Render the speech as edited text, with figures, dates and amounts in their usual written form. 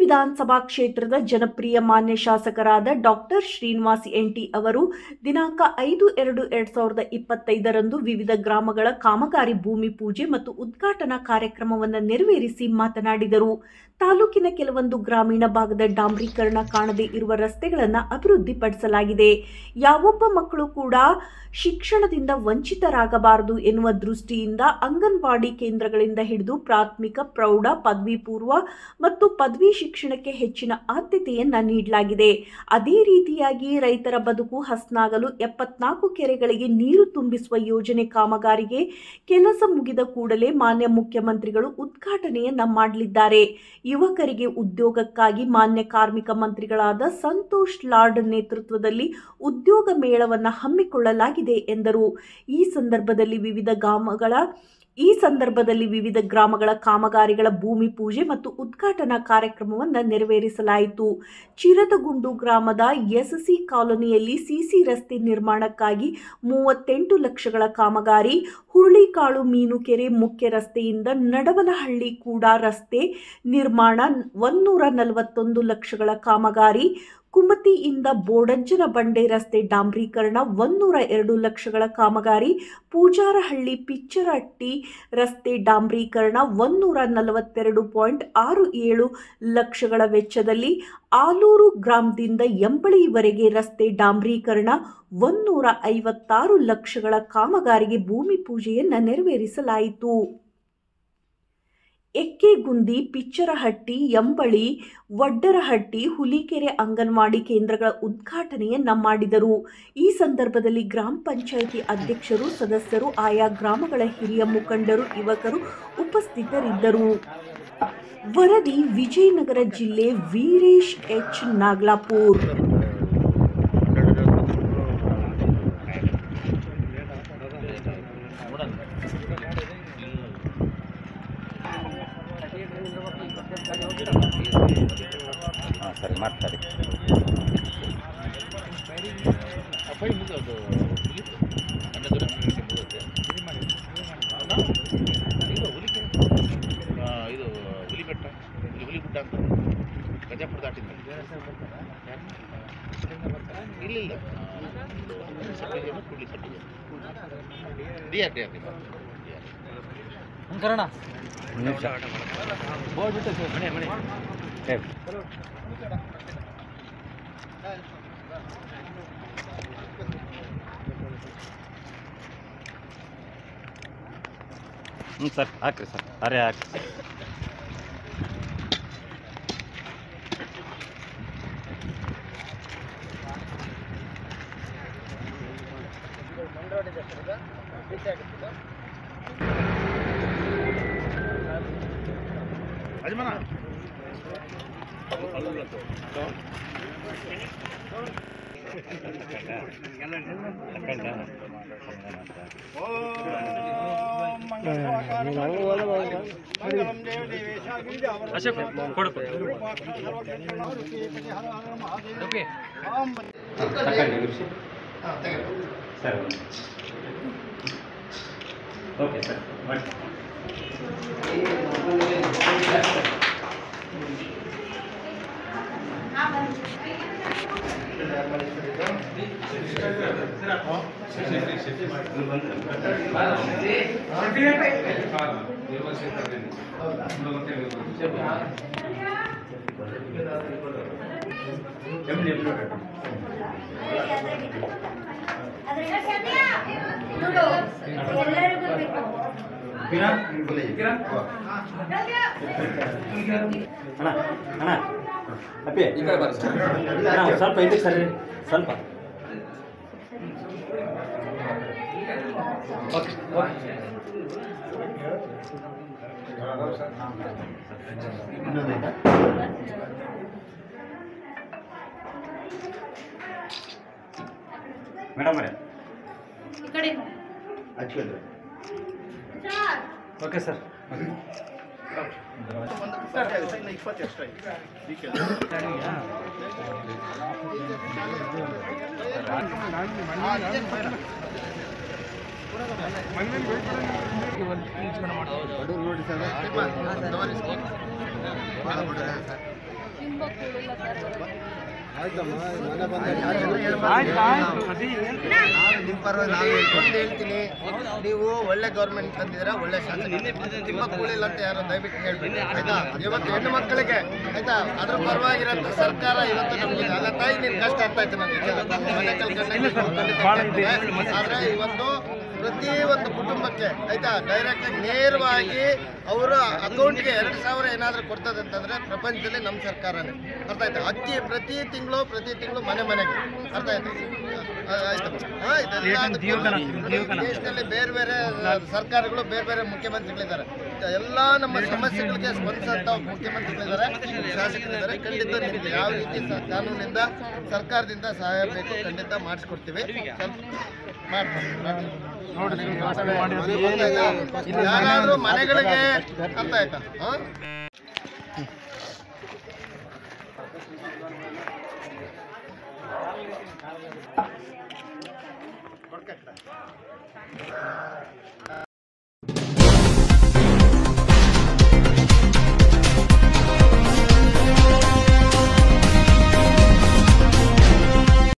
ವಿಧಾನಸಭಾ ಕ್ಷೇತ್ರದ ಜನಪ್ರಿಯ ಮಾನ್ಯ ಶಾಸಕರಾದ ಡಾಕ್ಟರ್ ಶ್ರೀನಿವಾಸ್ ಎನ್ಟಿ ಅವರು ದಿನಾಂಕ 5/2/2025 ವಿವಿಧ ಗ್ರಾಮಗಳ ಕಾಮಗಾರಿ ಭೂಮಿ ಪೂಜೆ ಮತ್ತು ಉದ್ಘಾಟನಾ ಕಾರ್ಯಕ್ರಮವನ್ನು ನೆರವೇರಿಸಿ ಮಾತನಾಡಿದರು. ತಾಲೂಕಿನ ಕೆಲವೊಂದು ಗ್ರಾಮೀಣ ಭಾಗದ ಡಾಂಬರೀಕರಣ ಕಾಣದೇ ಇರುವ ರಸ್ತೆಗಳನ್ನು ಅಭಿವೃದ್ಧಿಪಡಿಸಲಾಗಿದೆ. ಯಾವೊಬ್ಬ ಮಕ್ಕಳು ಕೂಡ ಶಿಕ್ಷಣದಿಂದ ವಂಚಿತರಾಗಬಾರದು ಎನ್ನುವ ದೃಷ್ಟಿಯಿಂದ ಅಂಗನವಾಡಿ ಕೇಂದ್ರಗಳಿಂದ ಹಿಡಿದು ಪ್ರಾಥಮಿಕ, ಪ್ರೌಢ, ಪದವಿ ಪೂರ್ವ ಮತ್ತು ಪದವಿ ಶಿಕ್ಷಣಕ್ಕೆ ಹೆಚ್ಚಿನ ಆದ್ಯತೆಯನ್ನ ನೀಡಲಾಗಿದೆ. ಅದೇ ರೀತಿಯಾಗಿ ರೈತರ ಬದುಕು ಹಸನಾಗಲು 74 ಕೆರೆಗಳಿಗೆ ನೀರು ತುಂಬಿಸುವ ಯೋಜನೆ ಕಾಮಗಾರಿಗೆ ಕೆಲಸ ಮುಗಿದ ಕೂಡಲೇ ಮಾನ್ಯ ಮುಖ್ಯಮಂತ್ರಿಗಳು ಉದ್ಘಾಟನೆಯನ್ನ ಮಾಡಲಿದ್ದಾರೆ. ಯುವಕರಿಗೆ ಉದ್ಯೋಗಕ್ಕಾಗಿ ಮಾನ್ಯ ಕಾರ್ಮಿಕ ಮಂತ್ರಿಗಳಾದ ಸಂತೋಷ್ ಲಾಡ್ ನೇತೃತ್ವದಲ್ಲಿ ಉದ್ಯೋಗ ಮೇಳವನ್ನು ಹಮ್ಮಿಕೊಳ್ಳಲಾಗಿದೆ ಎಂದರು. ಈ ಸಂದರ್ಭದಲ್ಲಿ ವಿವಿಧ ಗ್ರಾಮಗಳ ಕಾಮಗಾರಿಗಳ ಭೂಮಿ ಪೂಜೆ ಮತ್ತು ಉದ್ಘಾಟನಾ ಕಾರ್ಯಕ್ರಮವನ್ನು ನೆರವೇರಿಸಲಾಯಿತು. ಚಿರತಗುಂಡು ಗ್ರಾಮದ ಎಸ್ಸಿ ಕಾಲೋನಿಯಲ್ಲಿ ಸಿಸಿ ರಸ್ತೆ ನಿರ್ಮಾಣಕ್ಕಾಗಿ 38 ಲಕ್ಷಗಳ ಕಾಮಗಾರಿ, ಹುರುಳಿಕಾಳು ಮೀನುಕೆರೆ ಮುಖ್ಯ ರಸ್ತೆಯಿಂದ ನಡವನಹಳ್ಳಿ ಕೂಡ ರಸ್ತೆ ನಿರ್ಮಾಣ 141 ಲಕ್ಷಗಳ ಕಾಮಗಾರಿ, ಕುಮತಿಯಿಂದ ಬೋಡಜ್ಜನ ಬಂಡೆ ರಸ್ತೆ ಡಾಂಬರೀಕರಣ 102 ಲಕ್ಷಗಳ ಕಾಮಗಾರಿ, ಪೂಜಾರಹಳ್ಳಿ ಪಿಚ್ಚರಹಟ್ಟಿ ರಸ್ತೆ ಡಾಂಬರೀಕರಣ 142.67 ಲಕ್ಷಗಳ ವೆಚ್ಚದಲ್ಲಿ, ಆಲೂರು ಗ್ರಾಮದಿಂದ ಎಂಬಳಿವರೆಗೆ ರಸ್ತೆ ಡಾಂಬರೀಕರಣ 156 ಲಕ್ಷಗಳ ಕಾಮಗಾರಿಗೆ ಭೂಮಿ ಪೂಜೆಯನ್ನು ನೆರವೇರಿಸಲಾಯಿತು. ಎಕ್ಕೆಗುಂದಿ, ಪಿಚ್ಚರಹಟ್ಟಿ, ಎಂಬಳಿ, ವಡ್ಡರಹಟ್ಟಿ, ಹುಲಿಕೆರೆ ಅಂಗನವಾಡಿ ಕೇಂದ್ರಗಳ ಉದ್ಘಾಟನೆಯನ್ನ ಮಾಡಿದರು. ಈ ಸಂದರ್ಭದಲ್ಲಿ ಗ್ರಾಮ ಪಂಚಾಯಿತಿ ಅಧ್ಯಕ್ಷರು, ಸದಸ್ಯರು, ಆಯಾ ಗ್ರಾಮಗಳ ಹಿರಿಯ ಮುಖಂಡರು, ಯುವಕರು ಉಪಸ್ಥಿತರಿದ್ದರು. ವರದಿ ವಿಜಯನಗರ ಜಿಲ್ಲೆ, ವೀರೇಶ್ ಎಚ್ ನಾಗ್ಲಾಪುರ್. ಸರಿ ಮಾಡ್ತಾರೆ. ಇದು ಹುಲಿಬೆಟ್ಟ, ಹುಲಿಗುಡ್ಡ ಅಂತ ಗಜಾಪುರ ದಾಟಿದ ಇಲ್ಲ ಕುಡ್ಲಿ ಸಟ್ಟಿಗೆ ಕರೋಣ ನಿಮಿಷ ಮನೆ ಮನೆ ಸರ್ ಹಾಕ್ರಿ ಸರ್, ಅರೆ ಹಾಕ್ರಿ ಸರ್. ಅಜಮಾನ ಸರ್ ಓಕೆ ಸರ್ ಮಾಡಿ. ಅಣ್ಣ ಅಪ್ಪಿ ಸ್ವಲ್ಪ ಇದಕ್ಕೆ ಸರಿ ಸ್ವಲ್ಪ ಓಕೆ ಮೇಡಮ್ ಅವರೇ ಓಕೆ ಸರ್. ನಿಮ್ಮ ಪರವಾಗಿ ನಾನು ಹೇಳ್ತೀನಿ, ನೀವು ಒಳ್ಳೆ ಗೌರ್ಮೆಂಟ್ ತಂದಿದ್ದೀರಾ, ಒಳ್ಳೆ ಶಾಸಕ. ನಿಮ್ಮ ಕೂಲಿಲ್ಲ ಅಂತ ಯಾರು ದಯವಿಟ್ಟು ಹೇಳ್ಬೇಡಿ ಆಯ್ತಾ. ಇವತ್ತು ಹೆಣ್ಣು ಮಕ್ಕಳಿಗೆ ಆಯ್ತಾ ಅದ್ರ ಪರವಾಗಿರೋಂಥ ಸರ್ಕಾರ ಇವತ್ತು ನಮಗೆ ಅಲ್ಲ ತಾಯಿ ನಿನ್ ಕಷ್ಟ ಆಗ್ತಾ ಇತ್ತು ನನಗೆ ಮನೆ ಕಲ್ಕೊಂಡೆ. ಆದ್ರೆ ಇವತ್ತು ಪ್ರತಿ ಒಂದು ಕುಟುಂಬಕ್ಕೆ ಆಯ್ತಾ ಡೈರೆಕ್ಟ್ ಆಗಿ ನೇರವಾಗಿ ಅವರ ಅಕೌಂಟ್ಗೆ 2,000 ಏನಾದರೂ ಕೊಡ್ತದೆ ಅಂತಂದ್ರೆ ಪ್ರಪಂಚದಲ್ಲಿ ನಮ್ಮ ಸರ್ಕಾರನೇ. ಅರ್ಥ ಆಯ್ತಾ. ಅಕ್ಕಿ ಪ್ರತಿ ತಿಂಗಳು ಮನೆಗೆ ಅರ್ಥ ಆಯ್ತು. ದೇಶದಲ್ಲಿ ಬೇರೆ ಬೇರೆ ಸರ್ಕಾರಗಳು ಬೇರೆ ಬೇರೆ ಮುಖ್ಯಮಂತ್ರಿಗಳಿದ್ದಾರೆ. ಎಲ್ಲ ನಮ್ಮ ಸಮಸ್ಯೆಗಳಿಗೆ ಸ್ಪಂದಿಸಂತ ಮುಖ್ಯಮಂತ್ರಿಗಳಿದ್ದಾರೆ, ಶಾಸಕರಿದ್ದಾರೆ. ಖಂಡಿತ ನಿಮಗೆ ಯಾವ ರೀತಿ ಕಾನೂನಿಂದ ಸರ್ಕಾರದಿಂದ ಸಹಾಯ ಬೇಕು ಖಂಡಿತ ಮಾಡಿಸ್ಕೊಡ್ತೀವಿ. ಯಾರಾದ್ರೂ ಮನೆಗಳಿಗೆ ಅರ್ಥ ಆಯ್ತಾ.